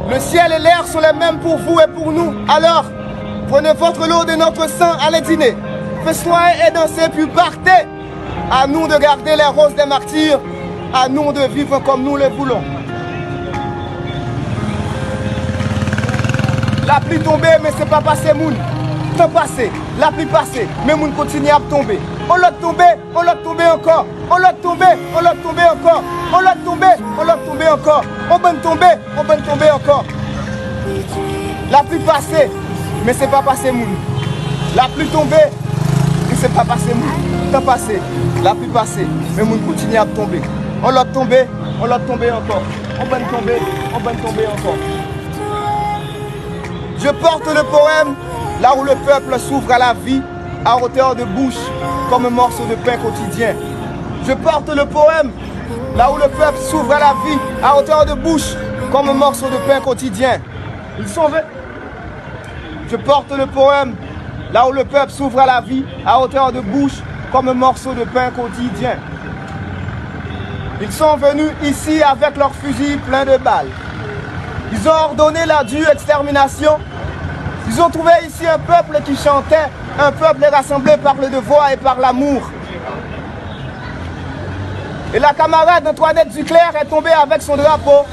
Le ciel et l'air sont les mêmes pour vous et pour nous. Alors, prenez votre lot de notre sang, allez dîner. Faites-soyez et dansez, puis partez. À nous de garder les roses des martyrs. À nous de vivre comme nous le voulons. La pluie tombée, mais c'est pas passé, moun. Temps passé, la pluie passée, mais moun continue à tomber. On l'a tombé encore. On l'a tombé encore. On l'a tombé encore. On va tomber encore. La pluie passée, mais c'est pas passé, moun. La pluie tombée, mais c'est pas passé, moun. Temps passé, la pluie passée, mais moun continue à tomber. On l'a tombé encore. On va tomber encore. Je porte le poème là où le peuple s'ouvre à la vie à hauteur de bouche comme un morceau de pain quotidien. Je porte le poème là où le peuple s'ouvre à la vie à hauteur de bouche comme un morceau de pain quotidien. Ils sont venus. Je porte le poème là où le peuple s'ouvre à la vie à hauteur de bouche comme un morceau de pain quotidien. Ils sont venus ici avec leurs fusils pleins de balles. Ils ont ordonné la dure extermination. Ils ont trouvé ici un peuple qui chantait, un peuple rassemblé par le devoir et par l'amour. Et la camarade Antoinette Duclerc est tombée avec son drapeau